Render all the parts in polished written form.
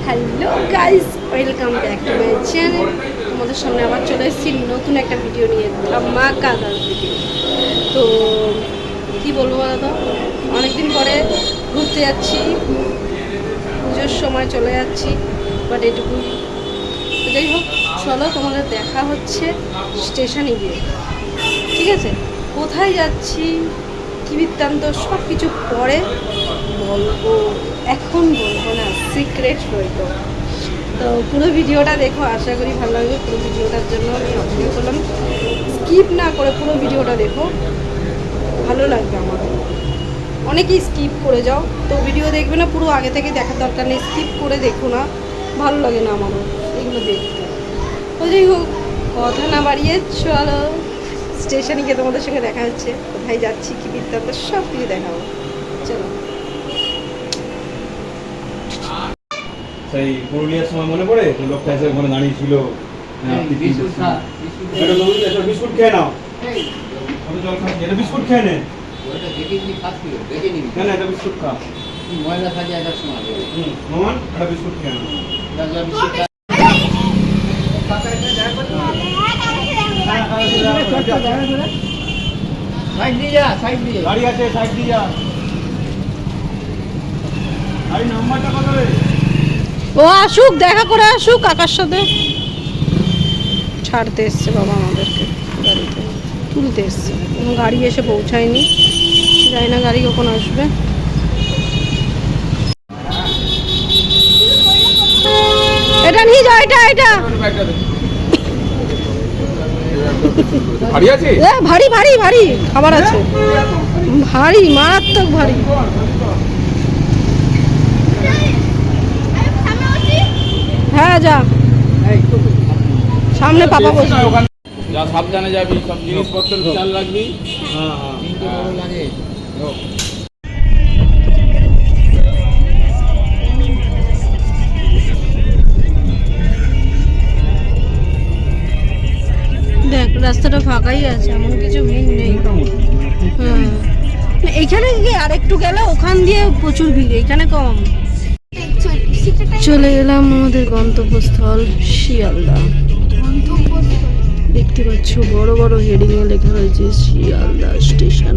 Hello guys, welcome back to my channel. তোমাদের সামনে আবার চলে এসেছি নতুন একটা ভিডিও নিয়ে, ধামাকাদার ভিডিও। তো কী বলবো বলো তো, অনেকদিন পরে ঘুরতে যাচ্ছি, পুজোর সময় চলে যাচ্ছি, বাট এটুকুই। তো যাই হোক, চলো তোমাদের দেখা হচ্ছে স্টেশনে গিয়ে, ঠিক আছে? কোথায় যাচ্ছি, কী বৃত্তান্ত, সব কিছু পরে বলবো, এখন বলবো না, সিক্রেট রইল। তো পুরো ভিডিওটা দেখো, আশা করি ভালো লাগবে। পুরো ভিডিওটার জন্য আমি অপেক্ষা করলাম, স্কিপ না করে পুরো ভিডিওটা দেখো, ভালো লাগবে আমার। অনেকেই স্কিপ করে যাও, তো ভিডিও দেখবে না, পুরো আগে থেকে দেখার দরকার নেই, স্কিপ করে দেখো না, ভালো লাগে না আমারও এগুলো দেখতে। তো যাই হোক, কথা না বাড়িয়ে চলো স্টেশনে গিয়ে তোমাদের সঙ্গে দেখা হচ্ছে, কোথায় যাচ্ছি, কী বৃত্তান্ত সব কিছু দেখাবো, চলো। সেই পুরুলিয়ার সময় মনে পড়ে তো লোকটা এসে ওখানে দাঁড়িয়ে ছিল, বিস্কুট খেয়ে নাও, জল খাচ্ছি, এটা বিস্কুট খেয়ে নে, কেন এটা বিস্কুট খা, ময়লা খালি আসার সময় মোহন এটা বিস্কুট খেয়ে নাও। সাইড দিয়ে যা, সাইড দিয়ে গাড়ি আছে, সাইড দিয়ে যা। গাড়ি নাম্বারটা কত রে? ও আসুক, দেখা করে আসুক কাকার সাথে। ছাড়তে এসছে বাবা আমাদেরকে, গাড়িতে তুলতে এসছে, কোনো গাড়ি এসে পৌঁছায়নি, জানি না গাড়ি কখন আসবে। এটা নিয়ে যাও, এটা এটা ভারী আছে, ভারী ভারী ভারী খাবার আছে, ভারী, মারাত্মক ভারী। হ্যাঁ যা, সামনে পাপা বসে। যা সাবধানে যাবি, সব জিনিসপত্র খেয়াল রাখবি। হ্যাঁ হ্যাঁ লাগে দেখ, রাস্তাটা ফাঁকাই আছে, এমন কিছু ভিড় নেই। হ্যাঁ, এইখানে গিয়ে আর একটু গেলে ওখান দিয়ে প্রচুর ভিড়, এখানে কম। চলে এলাম আমাদের গন্তব্যস্থল শিয়ালদা। দেখতে পাচ্ছ বড় বড় হেডিং এ লেখা রয়েছে শিয়ালদা স্টেশন।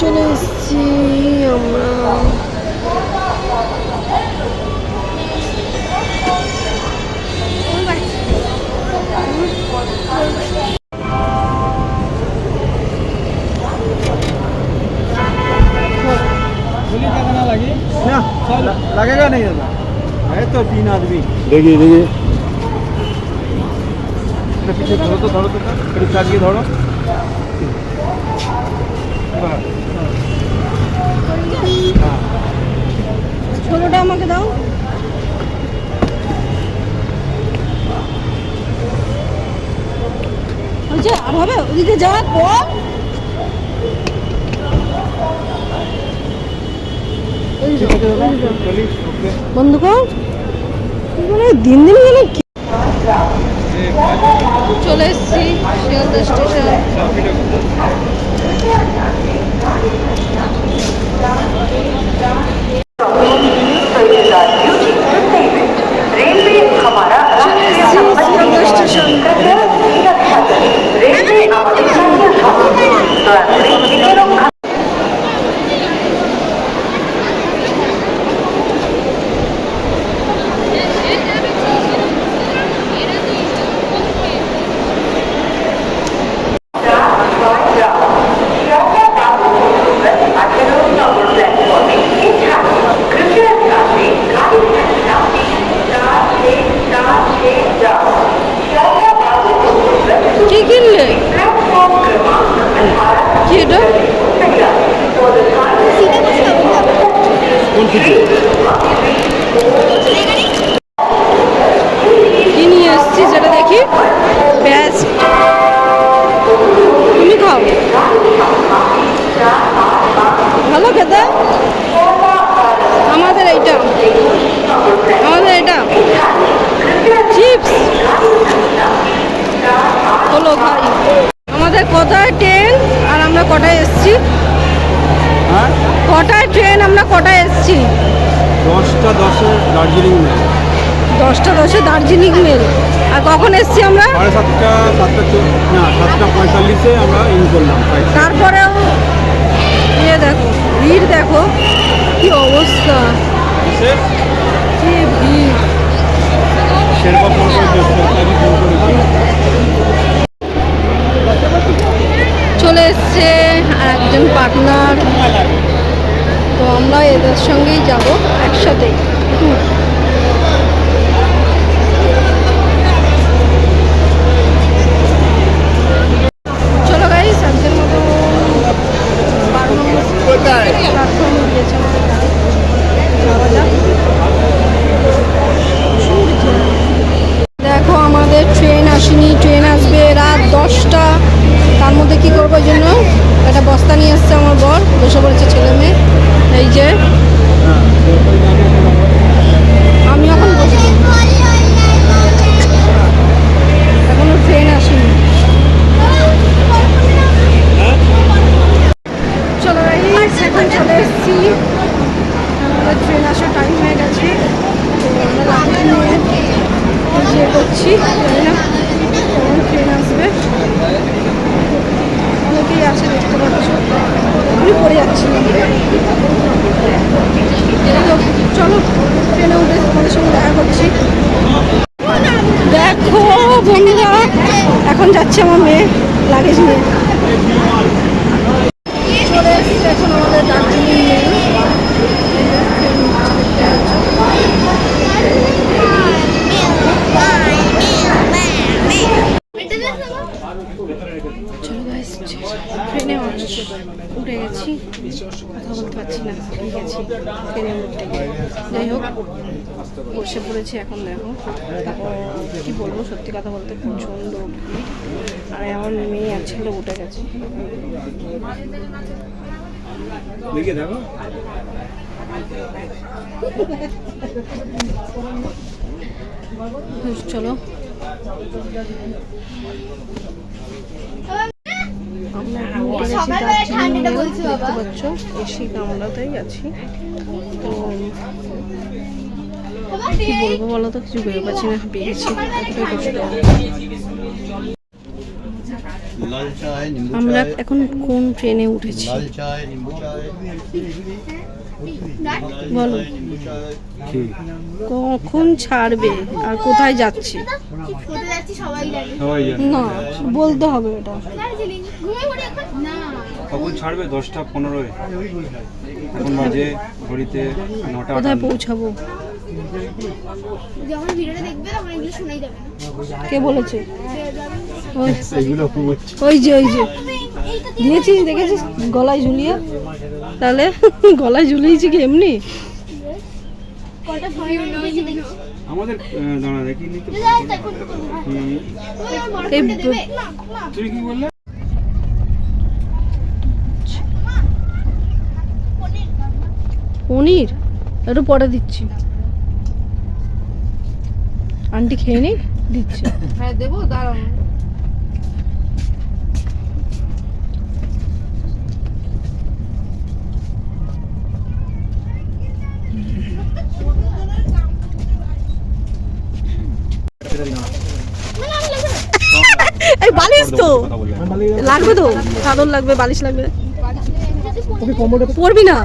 চলে এসছি আমরা। लगेगा नहीं दादा, है तो 3 आदमी। देखिए देखिए, पीछे धरो तो फिर चाहिए धरो। ছোটটা আমাকে দাও। হয়েছে, আর হবে, ওদিকে যাওয়ার পর বন্ধ কর, মানে দিন দিন গেলে চলে এসছি শিয়ালদা স্টেশন। কি কিনলে? কি এটা? কি নিয়ে এসছি সেটা দেখি। ব্যাস, তুমি খাও, ভালো খেতে। আমাদের এইটা, আমাদের কটায় ট্রেন, আমরা কটায় এসেছি? 10টা 10-এ দার্জিলিং মেল। 10টা 10-এ দার্জিলিং মেল। আর কখন এসেছি আমরা? 7:30, 7:45-এ আমরা ইন করলাম। তারপরেও ইয়ে দেখো, ভিড় দেখো কি অবস্থা, কি ভিড়। শেরপা ফোন করে চলে এসছে আর একজন পার্টনার, তো আমরা এদের সঙ্গেই যাব একসাথে। চলো গাইস, আজকের মতো 12 নম্বর প্ল্যাটফর্মে দিয়েছে আমাদের গাড়ি, যাওয়া যাক। দেখো আমাদের ট্রেন আসেনি, ট্রেন আসবে রাত 10টা। তার মধ্যে কি করবো জন্য একটা বস্তা নিয়ে এসছে আমার বর, বসে পড়েছে ছেলে মেয়ে। এই যে আমি এখন বসে, এখনো ট্রেন আসেনি। চলো গাইস, এখন চলে এসেছি, আমাদের ট্রেন আসার টাইম হয়ে গেছে। তো আমরা লাগেজ নিয়ে ইয়ে করছি, জানি না কখন ট্রেন আসবে। অনেকেই আছে দেখতে পাচ্ছ, এগুলি পড়ে যাচ্ছি। চলো ট্রেনে উঠে তোমাদের সঙ্গে দেখা করছি। দেখো বন্ধুরা, এখন যাচ্ছে আমার মেয়ে লাগেজ নিয়ে। চলে এসেছি এখন আমাদের দার্জিলিং মেল। চলো গাইস, ট্রেনে উঠে গেছি, কথা বলতে পারছি না, ঠিক আছে ট্রেনে উঠতে। যাই হোক, বসে পড়েছি এখন। দেখো কি বলবো, সত্যি কথা বলতে প্রচণ্ড ভিড়। আর আমার মেয়ে আর ছেলে উঠে গেছে। দেখো চলো আমরা দেখতে পাচ্ছ এসি কামরাতেই আছি। তো কি বলবো বলো তো, কিছু ভেবে পাচ্ছি না, পেয়েছি আমরা এখন কোন ট্রেনে উঠেছি বলো, কখন ছাড়বে আর কোথায় যাচ্ছি না বলতে হবে এটা। কখন ছাড়বে? 10:15 এখন বাজে ঘড়িতে 9টা। কোথায় পৌঁছাবো? কে বলেছে? ওই যে দিয়েছিস, দেখেছিস গলায় ঝুলিয়ে, তাহলে গলায় ঝুলিয়েছি কি এমনি? আমাদের দাঁড়া দেখি তুমি কি বললে? পনির একটু পরে দিচ্ছি, আন্টি খেয়ে নি, দিচ্ছি। হ্যাঁ দেবো, দাঁড়াও। এই বালিশ তো লাগবে, তো চাদর লাগবে, বালিশ লাগবে। পরবি না?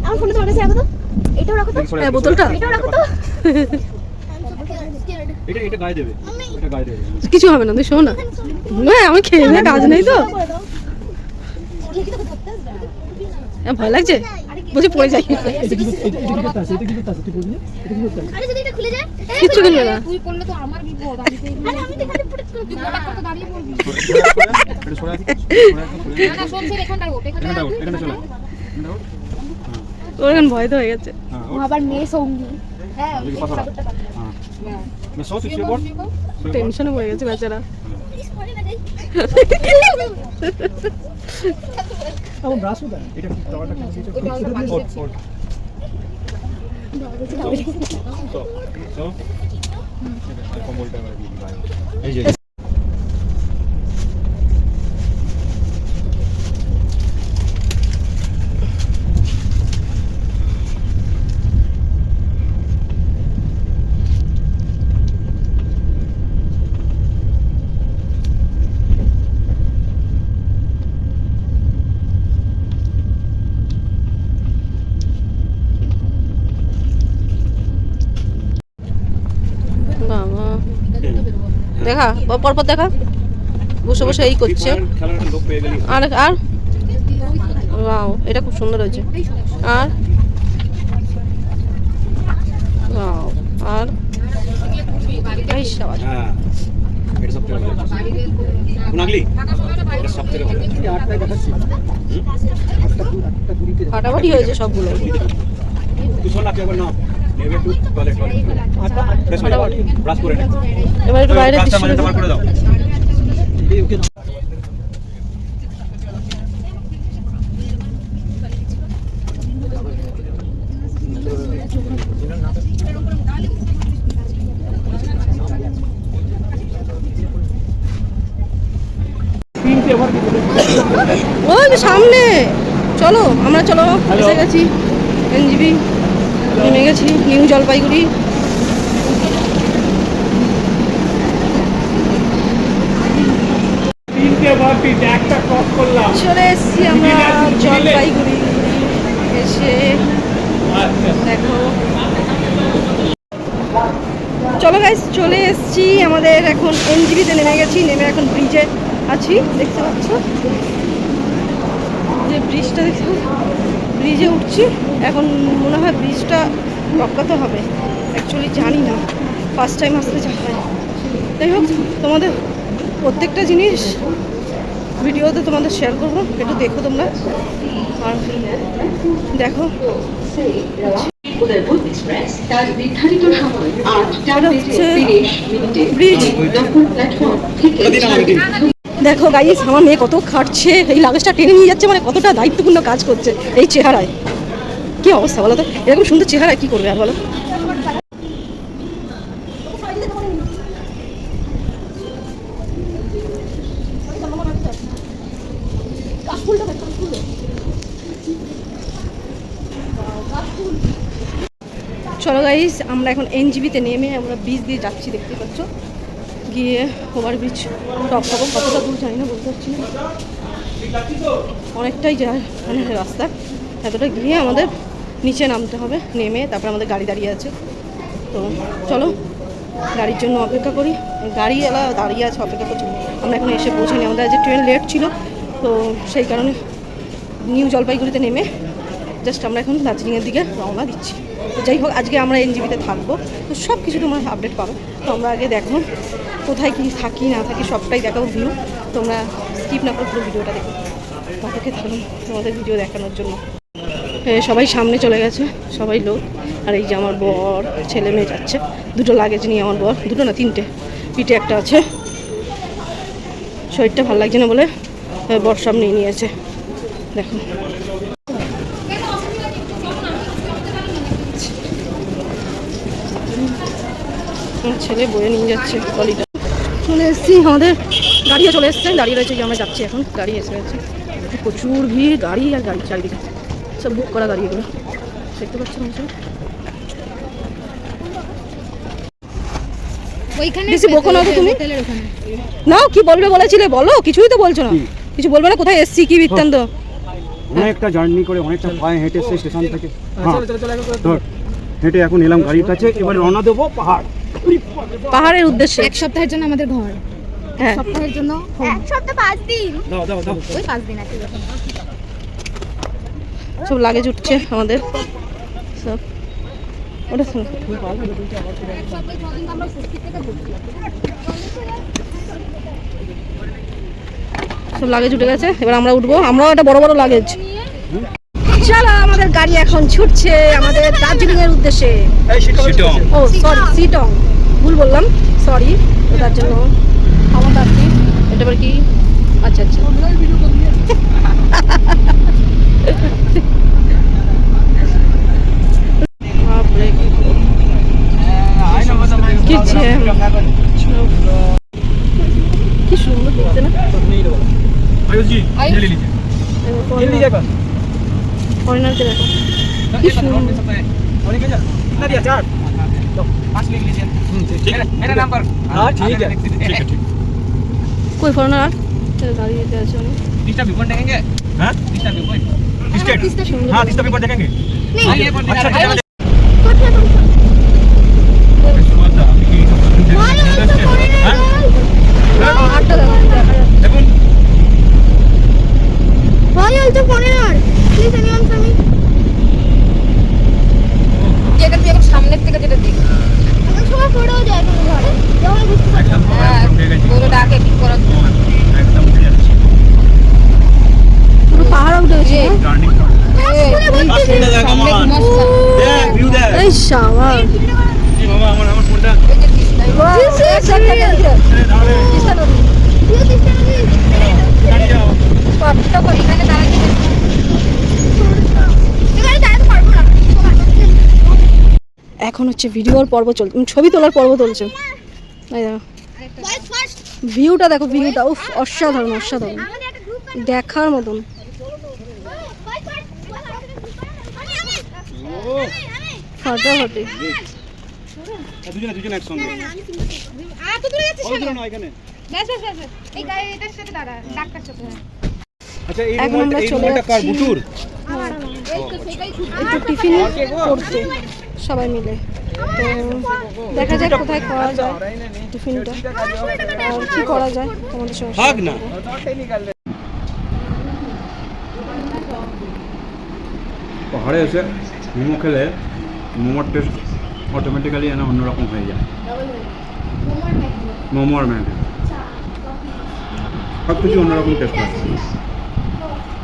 আমার ফোনে তোমার কাছে রাখো তো, এটাও রাখো তো, হ্যাঁ বোতলটা এটাও রাখো তো। এটা গায়ে দেবে, এটা গায়ে দেবে, কিছু হবে না, তুই শোন না। হ্যাঁ আমি খেয়ে নিয়ে কাজ নেই তো। ভয় লাগছে, বলছি পড়ে যাই। আরে যদি এটা খুলে যায়, কিচ্ছু খুলবে না। তুই পড়লে তো আমার বিপদ। আরে আমি তো এখানে পড়ে তুই গোটা কত দাঁড়িয়ে পড়বি। এটা সরা দিই, না শোন সে এখানটায় ওঠ, এখানে চলে। ওর এখন ভয় তো হয়ে গেছে। ও আবার মেয়ে সঙ্গী। হ্যাঁ ওই কথা বল। হ্যাঁ না সো তুই বল, টেনশনে পড়ে গেছে বেচারা। আমার ব্রাশ কোথায়? এটা কি টাওয়ারটা কেন দিয়েছো? কম্বলটা এই যে দেখা পরপর দেখা, বসে বসে এই করছে। খেলাটা লোক পেয়ে গেলি আর আর ওয়াও, এটা খুব সুন্দর হয়েছে। আর ওয়াও, আর এই শাবাশ। হ্যাঁ এটা সবথেকে ভালো কোনাগলি এটা সবথেকে ভালো আটটায় দেখাচ্ছি, আটটা কুড়িতে ফাটাফাটি হয়েছে সবগুলো। তুই শোন না তুই একবার না নেবে একটু টয়লেট ফ্রেশ হয়ে যাও, ব্রাশ করে নে। এবার একটু বাইরে ব্রাশটা মানে তোমার করে দাও। ওকে তিনটে এবার কি বলে? ওই যে সামনে, চলো আমরা চলো এসে গেছি এনজিবি, নেমে গেছি নিউ জলপাইগুড়ি। তিনটে এবার তিনটে, একটা ক্রস করলাম। চলে এসছি আমরা জলপাইগুড়ি। এসে দেখো, চলো গাইস চলে এসছি আমাদের এখন এনজিবিতে নেমে গেছি, নেমে এখন ব্রিজে আছি, দেখতে পাচ্ছ যে ব্রিজটা দেখতে পাচ্ছ, ব্রিজে উঠছি এখন। মনে হয় ব্রিজটা টপকাতে হবে, অ্যাকচুয়ালি জানি না, ফার্স্ট টাইম আসতে যা হয়। যাই হোক, তোমাদের প্রত্যেকটা জিনিস ভিডিওতে তোমাদের শেয়ার করবো, একটু দেখো তোমরা। আর দেখো উদয়পুর এক্সপ্রেস তার নির্ধারিত সময় 8টা হচ্ছে 30 মিনিটে ব্রিজ। দক্ষিণ প্ল্যাটফর্ম থেকে দেখো গাইস, আমার মেয়ে কত খাটছে, এই লাগেজটা টেনে নিয়ে যাচ্ছে, মানে কতটা দায়িত্বপূর্ণ কাজ করছে এই চেহারায়। কি অবস্থা বলো তো, এরকম সুন্দর চেহারায় কি করবে আর বলো। চলো গাইস, আমরা এখন এনজিবিতে নেমে আমরা ব্রিজ দিয়ে যাচ্ছি, দেখতে পাচ্ছ। গিয়ে ওভারব্রিজ টপ পাবো, কতটা দূর জানি না, বলতে পারছি না। অনেকটাই যায় মানে রাস্তা, এতটা গিয়ে আমাদের নিচে নামতে হবে, নেমে তারপর আমাদের গাড়ি দাঁড়িয়ে আছে। তো চলো গাড়ির জন্য অপেক্ষা করি, গাড়ি এলা দাঁড়িয়ে আছে অপেক্ষা করছি। আমরা এখন এসে পৌঁছানি, আমাদের আজ ট্রেন লেট ছিল, তো সেই কারণে নিউ জলপাইগুড়িতে নেমে জাস্ট আমরা এখন দার্জিলিংয়ের দিকে রওনা দিচ্ছি। তো যাই হোক, আজকে আমরা এনজিবিতে থাকবো, তো সব কিছু তোমার আপডেট পাবে। তো আমরা আগে দেখো কোথায় কী থাকি না থাকি সবটাই দেখাবো ভিউ, তোমরা স্কিপ না করে পুরো ভিডিওটা দেখো। অপেক্ষা থাকুন তোমাদের ভিডিও দেখানোর জন্য। সবাই সামনে চলে গেছে, সবাই লোক। আর এই যে আমার বর, ছেলে মেয়ে যাচ্ছে, দুটো লাগেজ নিয়ে আমার বর, দুটো না তিনটে, পিঠে একটা আছে। শরীরটা ভালো লাগছে না বলে বর সব নিয়ে নিয়েছে, দেখো। আমার ছেলে বয়ে নিয়ে যাচ্ছে ট্রলিটা। চলে এসেছি, আমাদের গাড়িও চলে এসছে, দাঁড়িয়ে রয়েছে যে আমরা যাচ্ছি এখন, গাড়ি এসে গেছে। প্রচুর ভিড়, গাড়ি আর গাড়ি চারিদিকে, সব বুক করা গাড়ি এগুলো দেখতে পাচ্ছি মানুষ। বেশি বকো না তো তুমি, নাও কি বলবে বলেছিলে বলো, কিছুই তো বলছো না, কিছু বলবে না, কোথায় এসছি কি বৃত্তান্ত। অনেকটা জার্নি করে, অনেকটা পায়ে হেঁটে এসে স্টেশন থেকে ধর হেঁটে এখন এলাম গাড়ির কাছে, এবার রওনা দেবো পাহাড়ের উদ্দেশ্যে। এক সপ্তাহের জন্য আমাদের ঘর, হ্যাঁ সপ্তাহের জন্য এক সপ্তাহ 5 দিন, দাও দাও দাও ওই 5 দিন আছে যখন। সব লাগেজ উঠছে আমাদের সব। ওটা শোনো, সব লাগেজ উঠে গেছে, এবার আমরা উঠবো, আমরাও একটা বড় বড় লাগেজ। চলো আমাদের গাড়ি এখন ছুটছে আমাদের দার্জিলিং এর উদ্দেশ্যে। ও সরি, সিটং ভুল বললাম, সরি। তার জন্য আমার দার্জিলিং এটা আবার কি, আচ্ছা আচ্ছা। বাপরে কি কি সুন্দর দেখতে না, ফরেনারকে দেখো কি সুন্দর। कोई फॉरेनर आ गाड़ी लेते हैं चलो तीसरा व्यू पॉइंट देखेंगे? हाँ तीसरा व्यू पॉइंट सुंदर। हाँ तीसरा व्यू पॉइंट देखेंगे? नहीं ये पॉइंट अच्छा भाई अच्छा उसको এই শাওয়া কি বাবা আমার ফোনটা দাঁড়িয়ে যাও এখন হচ্ছে ভিডিওর পর্ব চলছে, ছবি তোলার পর্ব চলছে। এই দেখো ভিউটা, দেখো ভিউটা, উফ অসাধারণ অসাধারণ, দেখার মতন। ফাটাফাটি। দুজনে একসঙ্গে না এখানে। আচ্ছা এই এখন আমরা চলে রিমোটটা কার? যাচ্ছি বুটুর? একটু টিফিন করতে সবাই মিলে। তো দেখা যাক কোথায় করা যায় টিফিনটা, আর কি করা যায় তোমাদের সঙ্গে থাক না। পাহাড়ে এসে মোমো খেলে মোমোর টেস্ট অটোমেটিক্যালি যেন অন্যরকম হয়ে যায়। মোমো আর ম্যাগি সব কিছু অন্যরকম টেস্ট হয়,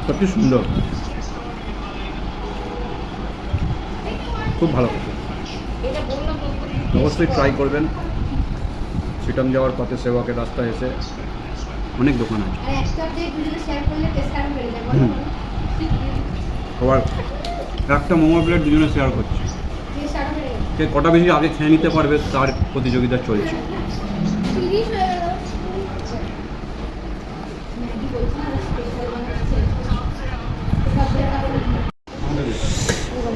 সত্যি সুন্দর, খুব ভালো। অবশ্যই ট্রাই করবেন। সিটং যাওয়ার পথে সেবকের রাস্তায় এসে অনেক দোকান আছে। আবার একটা মোমো প্লেট দুজনে শেয়ার করছে, কে কটা বেশি আগে খেয়ে নিতে পারবে তার প্রতিযোগিতা চলছে।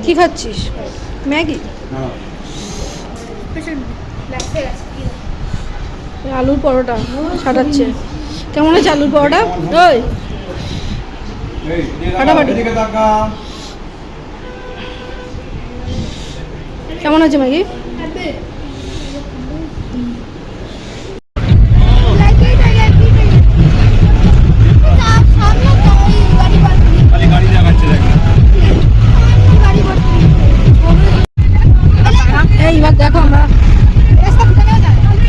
কি খাচ্ছিস? ম্যাগি? হ্যাঁ, আলুর পরোটা ছাড়াচ্ছে। কেমন আছে আলুর পরোটা? ওই ফাটাফাটি। কেমন আছে ম্যাগি? খালি গাড়ি দেখাচ্ছে দেখ। এইবার দেখো আমরা,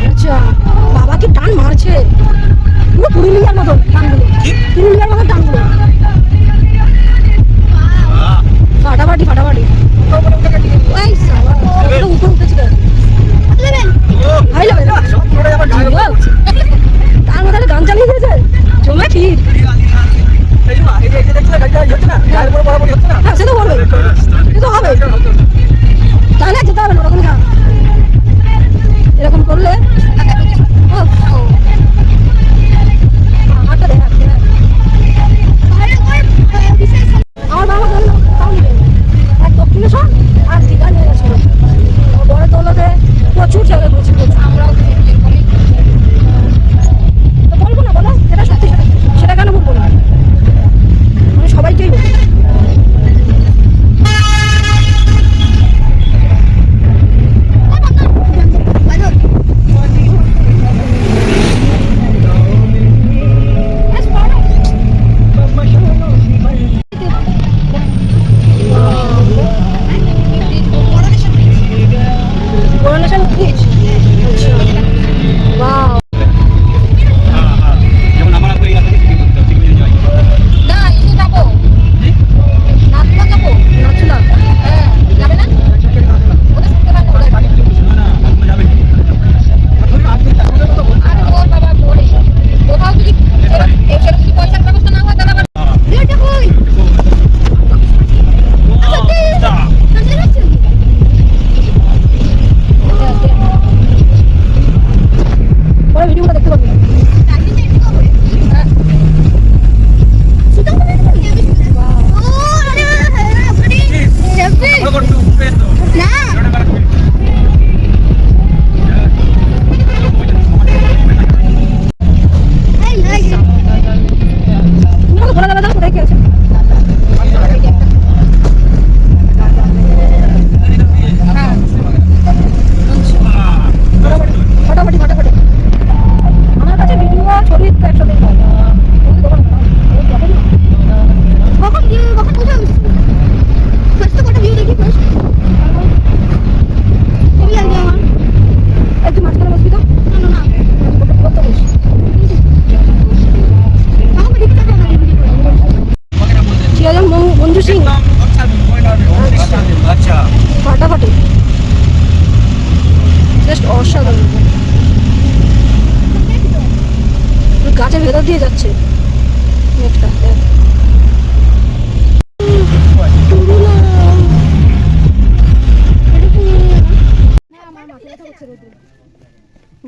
আচ্ছা বাবা কি টান মারছে, পুরো পুরুলিয়ার মতো টানগুলো, পুরুলিয়ার মতো টানগুলো, ফাটাফাটি ফাটাফাটি। ওই সালা, উপরে উঠেছিল।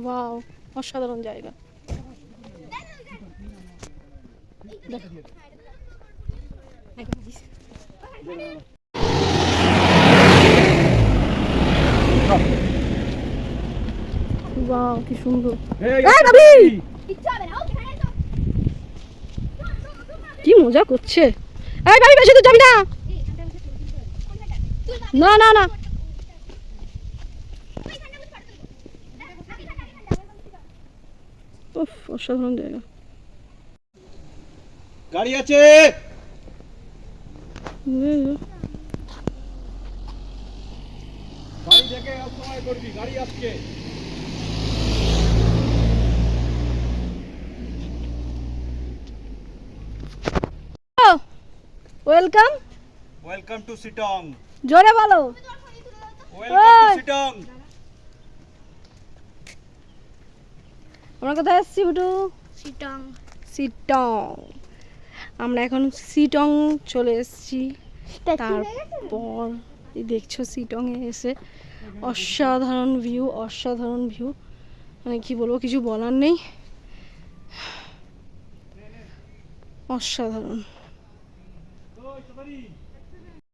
ওয়াও, অসাধারণ জায়গা। ওয়াও, কি সুন্দর। এই বাবি, কি মজা করছে। এই বাবি, বেশি দূর যাবি না। না না না, উফ, অসাধারণ জায়গা। গাড়ি আছে। গাড়ি দেখে সময় করবি, গাড়ি আসছে। ওয়েলকাম। Welcome to Sittong. জোরে বলো। Welcome to Sittong. আমরা কোথায় এসেছি বুটু? সিটং। সিটং। আমরা এখন সিটং চলে এসেছি। তারপর এই দেখছো সিটংয়ে এসে অসাধারণ ভিউ, অসাধারণ ভিউ, মানে কি বলবো, কিছু বলার নেই, অসাধারণ।